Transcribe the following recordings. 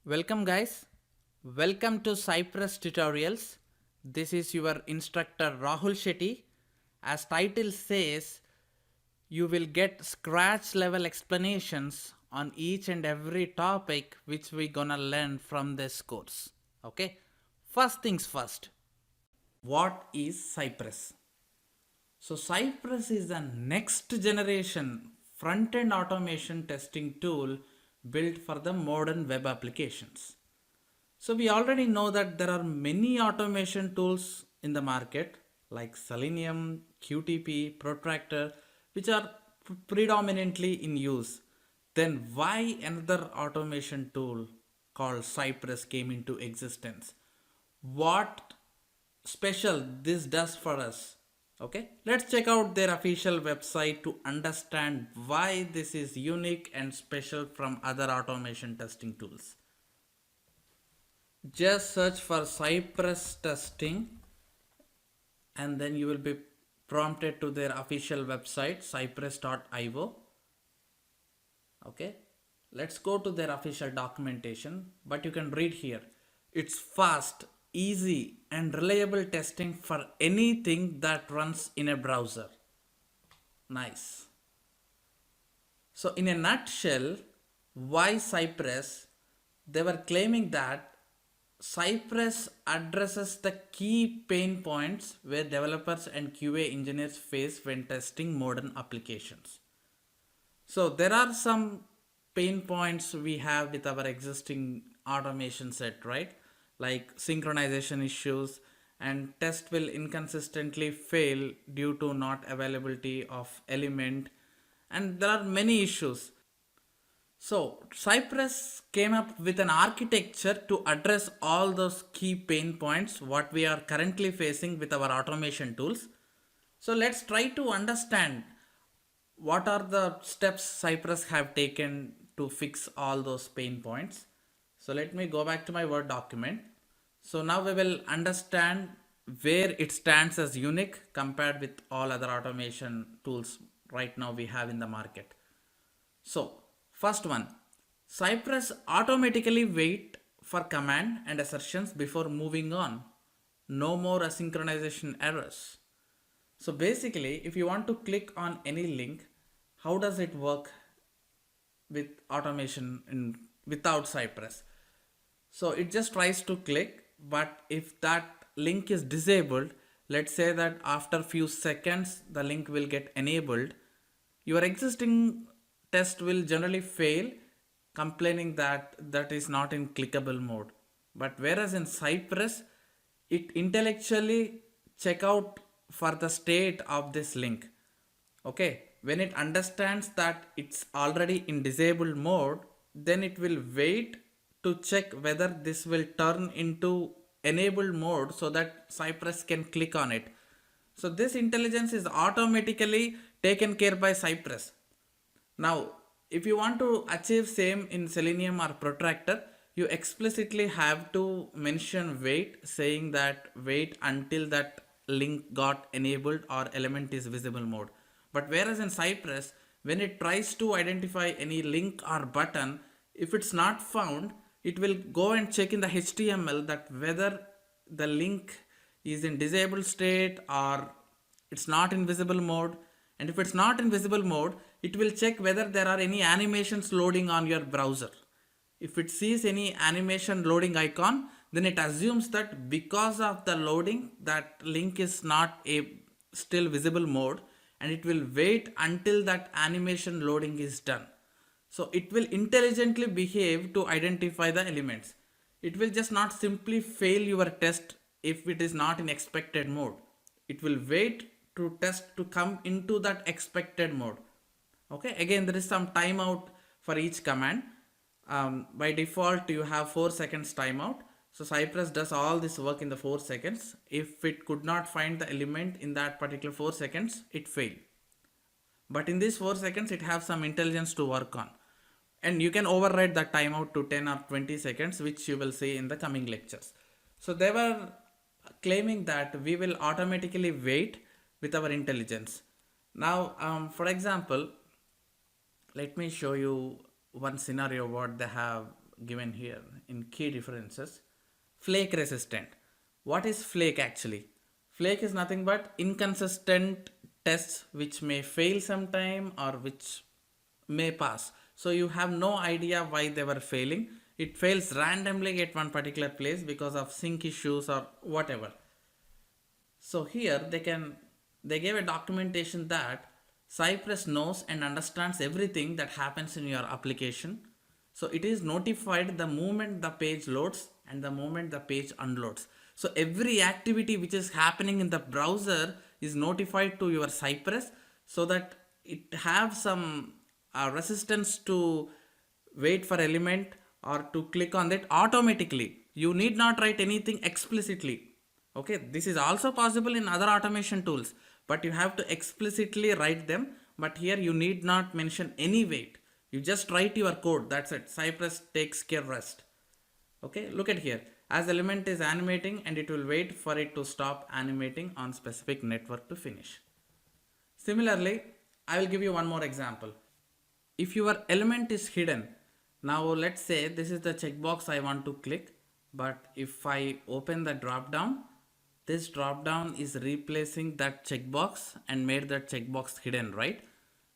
Welcome guys. Welcome to Cypress tutorials. This is your instructor Rahul Shetty. As title says, you will get scratch level explanations on each and every topic which we gonna learn from this course. Okay? First things first. What is Cypress? So Cypress is the next generation front-end automation testing tool built for the modern web applications. So we already know that there are many automation tools in the market like Selenium, QTP, Protractor, which are predominantly in use. Then why another automation tool called Cypress came into existence? What special this does for us? Okay, let's check out their official website to understand why this is unique and special from other automation testing tools. Just search for Cypress testing and then you will be prompted to their official website cypress.io. Okay, let's go to their official documentation, but you can read here. It's fast, easy and reliable testing for anything that runs in a browser. Nice. So in a nutshell, why Cypress? They were claiming that Cypress addresses the key pain points where developers and QA engineers face when testing modern applications. So there are some pain points we have with our existing automation set, right? Like synchronization issues and test will inconsistently fail due to not availability of element, and there are many issues. So Cypress came up with an architecture to address all those key pain points what we are currently facing with our automation tools. So let's try to understand what are the steps Cypress have taken to fix all those pain points. So let me go back to my Word document. So now we will understand where it stands as unique compared with all other automation tools right now we have in the market. So first one, Cypress automatically wait for command and assertions before moving on. No more asynchronization errors. So basically, if you want to click on any link, how does it work with automation without Cypress? So it just tries to click, but if that link is disabled, let's say that after few seconds the link will get enabled, your existing test will generally fail, complaining that that is not in clickable mode. But whereas in Cypress, it intellectually check out for the state of this link. Okay, when it understands that it's already in disabled mode, then it will wait to check whether this will turn into enabled mode so that Cypress can click on it. So this intelligence is automatically taken care by Cypress. Now, if you want to achieve same in Selenium or Protractor, you explicitly have to mention wait, saying that wait until that link got enabled or element is visible mode. But whereas in Cypress, when it tries to identify any link or button, if it's not found, it will go and check in the HTML that whether the link is in disabled state or it's not in visible mode. And if it's not in visible mode, it will check whether there are any animations loading on your browser. If it sees any animation loading icon, then it assumes that because of the loading, that link is not a still visible mode, and it will wait until that animation loading is done. So it will intelligently behave to identify the elements. It will just not simply fail your test if it is not in expected mode. It will wait to test to come into that expected mode. Okay, again there is some timeout for each command. By default you have 4 seconds timeout. So Cypress does all this work in the 4 seconds. If it could not find the element in that particular 4 seconds, it failed. But in these 4 seconds it has some intelligence to work on. And you can override the timeout to 10 or 20 seconds, which you will see in the coming lectures. So they were claiming that we will automatically wait with our intelligence. Now, for example, let me show you one scenario what they have given here in key differences. Flake resistant. What is flake actually? Flake is nothing but inconsistent tests which may fail sometime or which may pass. So you have no idea why they were failing. It fails randomly at one particular place because of sync issues or whatever. So here they gave a documentation that Cypress knows and understands everything that happens in your application. So it is notified the moment the page loads and the moment the page unloads. So every activity which is happening in the browser is notified to your Cypress so that it have some resistance to wait for element or to click on that automatically. You need not write anything explicitly. Okay, this is also possible in other automation tools, but you have to explicitly write them. But here you need not mention any wait. You just write your code. That's it. Cypress takes care rest. Okay, look at here. As element is animating and it will wait for it to stop animating on specific network to finish. Similarly, I will give you one more example. If your element is hidden, now let's say this is the checkbox I want to click, but if I open the drop down, this drop down is replacing that checkbox and made that checkbox hidden, right?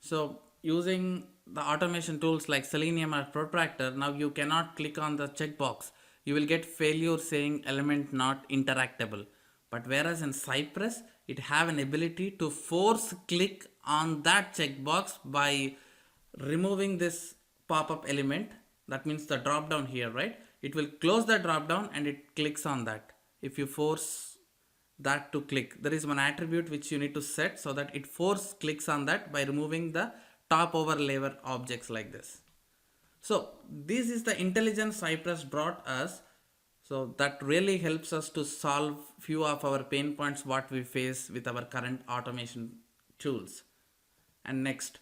So using the automation tools like Selenium or Protractor, now you cannot click on the checkbox. You will get failure saying element not interactable. But whereas in Cypress, it have an ability to force click on that checkbox by removing this pop-up element. That means the drop down here, right? It will close the drop down and it clicks on that. If you force that to click, there is one attribute which you need to set so that it force clicks on that by removing the top overlay objects like this. So this is the intelligence Cypress brought us. So that really helps us to solve few of our pain points what we face with our current automation tools. And next,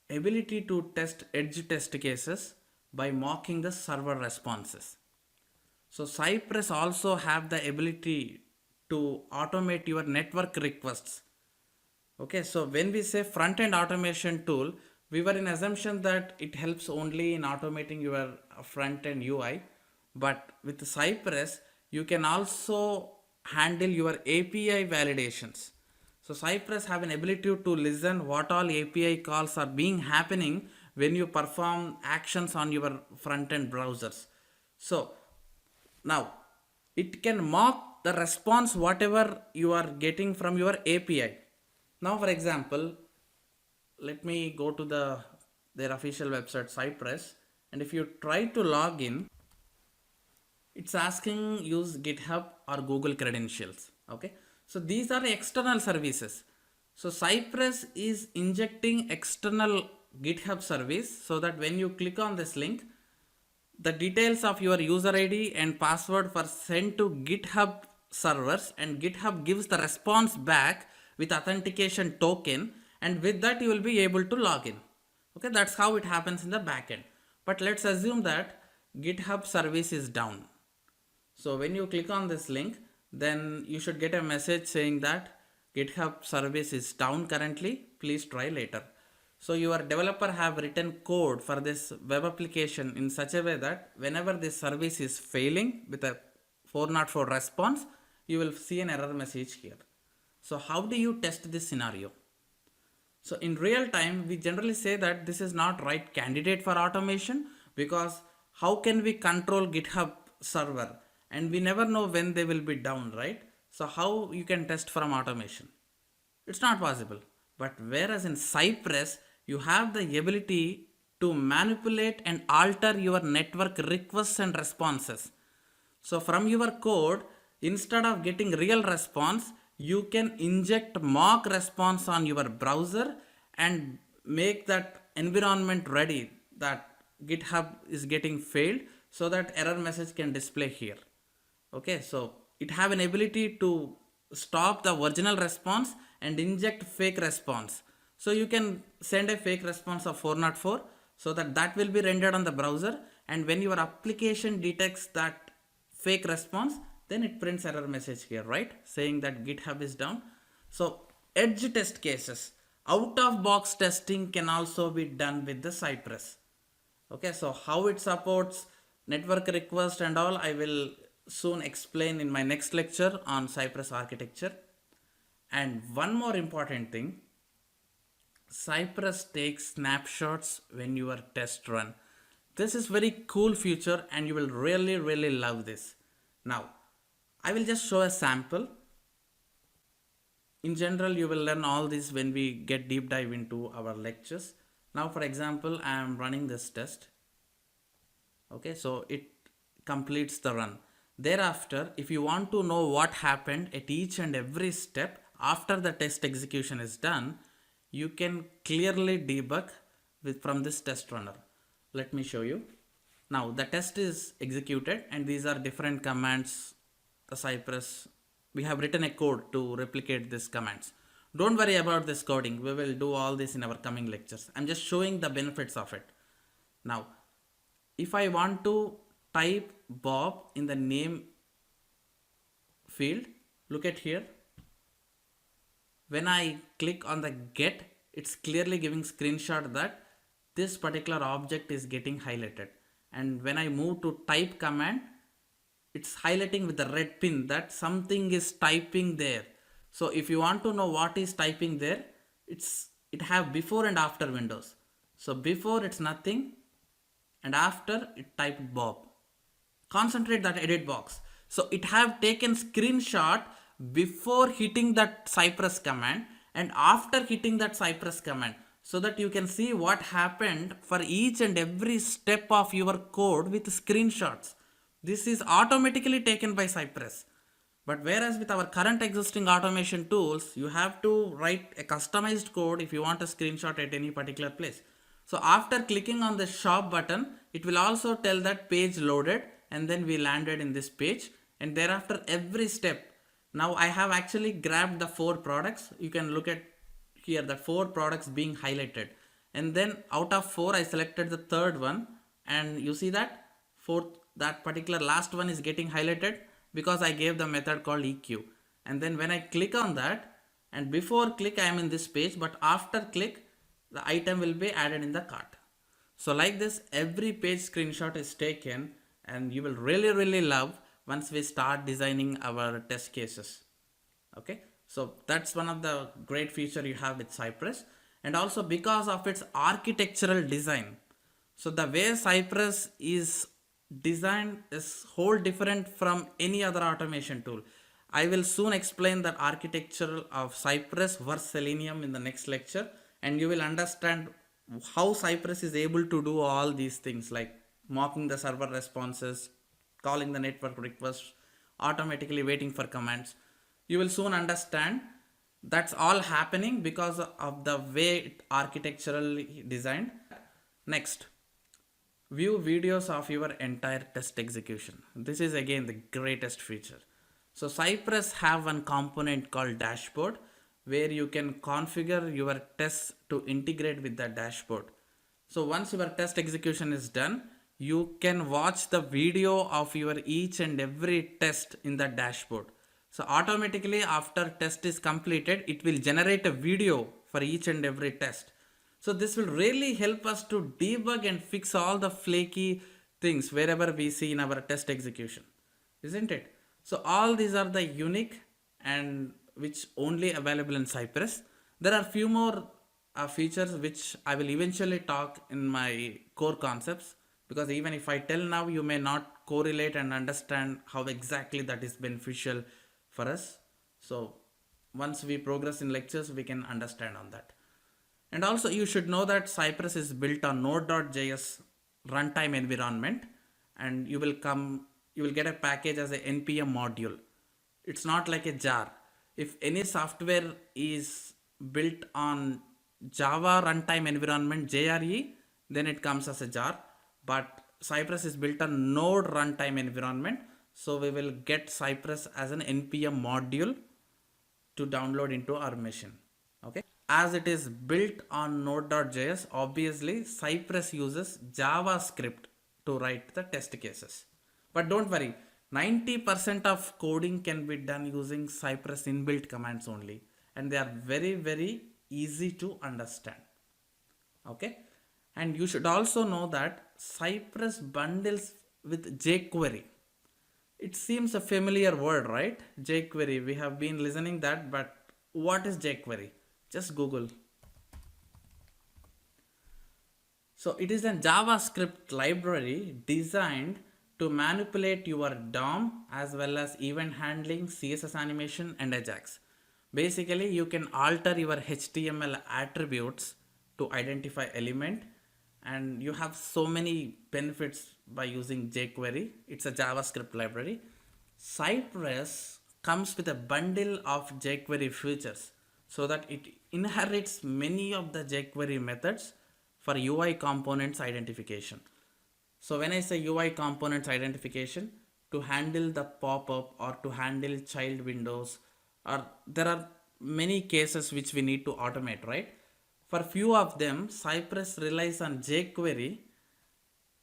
ability to test edge test cases by mocking the server responses. So Cypress also have the ability to automate your network requests. Okay, so when we say front-end automation tool, we were in assumption that it helps only in automating your front-end UI. But with Cypress, you can also handle your API validations. So Cypress have an ability to listen what all API calls are being happening when you perform actions on your front-end browsers. So now it can mock the response whatever you are getting from your API. Now for example, let me go to their official website Cypress, and if you try to log in, it's asking use GitHub or Google credentials. Okay, so these are external services. So Cypress is injecting external GitHub service so that when you click on this link, the details of your user ID and password were sent to GitHub servers, and GitHub gives the response back with authentication token, and with that you will be able to log in. Okay, that's how it happens in the backend. But let's assume that GitHub service is down. So when you click on this link, then you should get a message saying that GitHub service is down currently, please try later. So your developer have written code for this web application in such a way that whenever this service is failing with a 404 response, you will see an error message here. So how do you test this scenario? So in real time, we generally say that this is not right candidate for automation, because how can we control GitHub server? And we never know when they will be down, right? So how you can test from automation? It's not possible. But whereas in Cypress, you have the ability to manipulate and alter your network requests and responses. So from your code, instead of getting real response, you can inject mock response on your browser and make that environment ready that GitHub is getting failed, so that error message can display here. Okay, so it have an ability to stop the original response and inject fake response. So you can send a fake response of 404 so that will be rendered on the browser, and when your application detects that fake response, then it prints error message here, right? Saying that GitHub is down. So edge test cases, out of box testing can also be done with the Cypress. Okay, so how it supports Network request and all I will soon explain in my next lecture on Cypress architecture. And one more important thing, Cypress takes snapshots when your test run. This is very cool feature and you will really love this. Now, I will just show a sample. In general, you will learn all this when we get deep dive into our lectures. Now, for example, I am running this test. Okay, so it completes the run. Thereafter, if you want to know what happened at each and every step after the test execution is done, you can clearly debug from this test runner. Let me show you. Now the test is executed and these are different commands. The Cypress, we have written a code to replicate these commands. Don't worry about this coding. We will do all this in our coming lectures. I'm just showing the benefits of it. Now, if I want to type Bob in the name field, look at here. When I click on the get, it's clearly giving screenshot that this particular object is getting highlighted. And when I move to type command, it's highlighting with the red pin that something is typing there. So if you want to know what is typing there, it have before and after windows. So before it's nothing and after it typed Bob. Concentrate that edit box. So it have taken screenshot before hitting that Cypress command and after hitting that Cypress command, so that you can see what happened for each and every step of your code with screenshots. This is automatically taken by Cypress. But whereas with our current existing automation tools, you have to write a customized code if you want a screenshot at any particular place. So after clicking on the shop button, it will also tell that page loaded and then we landed in this page, and thereafter every step. Now I have actually grabbed the 4 products. You can look at here the 4 products being highlighted, and then out of 4 I selected the third one, and you see that that particular last one is getting highlighted because I gave the method called EQ. And then when I click on that, and before click I am in this page, but after click the item will be added in the cart. So like this every page screenshot is taken, and you will really love once we start designing our test cases. Okay, so that's one of the great feature you have with Cypress, and also because of its architectural design. So the way Cypress is designed is whole different from any other automation tool. I will soon explain the architecture of Cypress versus Selenium in the next lecture, and you will understand how Cypress is able to do all these things like mocking the server responses, calling the network requests, automatically waiting for commands. You will soon understand that's all happening because of the way it architecturally designed. Next, view videos of your entire test execution. This is again the greatest feature. So Cypress have one component called dashboard where you can configure your tests to integrate with the dashboard. So once your test execution is done, you can watch the video of your each and every test in the dashboard. So automatically after test is completed, it will generate a video for each and every test. So this will really help us to debug and fix all the flaky things wherever we see in our test execution, isn't it? So all these are the unique and which only available in Cypress. There are few more features which I will eventually talk in my core concepts, because even if I tell now, you may not correlate and understand how exactly that is beneficial for us. So once we progress in lectures, we can understand on that. And also you should know that Cypress is built on Node.js runtime environment, and you will get a package as a npm module. It's not like a jar. If any software is built on Java runtime environment JRE, then it comes as a jar. But Cypress is built on Node runtime environment, so we will get Cypress as an npm module to download into our machine. Okay, as it is built on Node.js, obviously Cypress uses JavaScript to write the test cases. But don't worry, 90% of coding can be done using Cypress inbuilt commands only, and they are very easy to understand. Okay, and you should also know that Cypress bundles with jQuery. It seems a familiar word, right? jQuery. We have been listening that, but what is jQuery? Just Google. So it is a JavaScript library designed to manipulate your DOM as well as event handling, CSS animation, and Ajax. Basically, you can alter your HTML attributes to identify element, and you have so many benefits by using jQuery. It's a JavaScript library. Cypress comes with a bundle of jQuery features so that it inherits many of the jQuery methods for UI components identification. So when I say UI components identification, to handle the pop-up or to handle child windows, or there are many cases which we need to automate, right? For few of them, Cypress relies on jQuery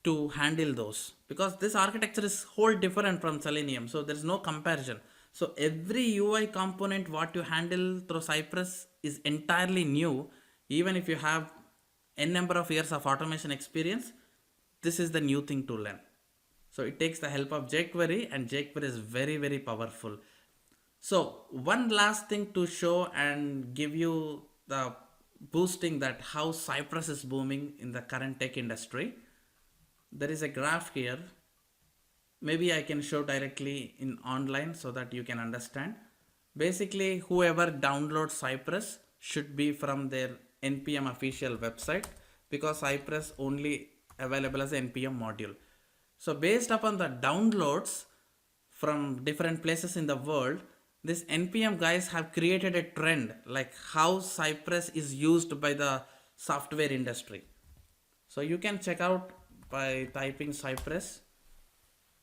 to handle those, because this architecture is whole different from Selenium, so there is no comparison. So every UI component what you handle through Cypress is entirely new. Even if you have n number of years of automation experience, this is the new thing to learn. So it takes the help of jQuery, and jQuery is very powerful. So one last thing to show and give you the boosting that how Cypress is booming in the current tech industry. There is a graph here. Maybe I can show directly in online so that you can understand. Basically, whoever downloads Cypress should be from their npm official website, because Cypress only available as npm module. So based upon the downloads from different places in the world, this npm guys have created a trend like how Cypress is used by the software industry. So you can check out by typing Cypress,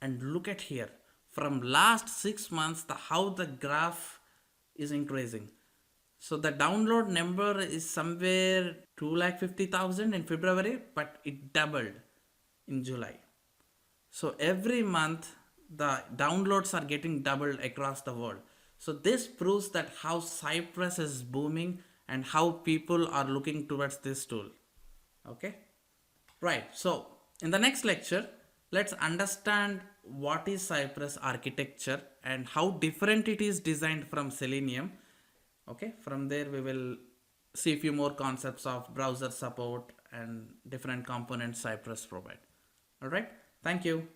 and look at here from last 6 months how the graph is increasing. So the download number is somewhere 250,000 in February, but it doubled in July. So every month the downloads are getting doubled across the world. So this proves that how Cypress is booming and how people are looking towards this tool. Okay, right. So in the next lecture, let's understand what is Cypress architecture and how different it is designed from Selenium. Okay, from there we will see a few more concepts of browser support and different components Cypress provide. All right, thank you.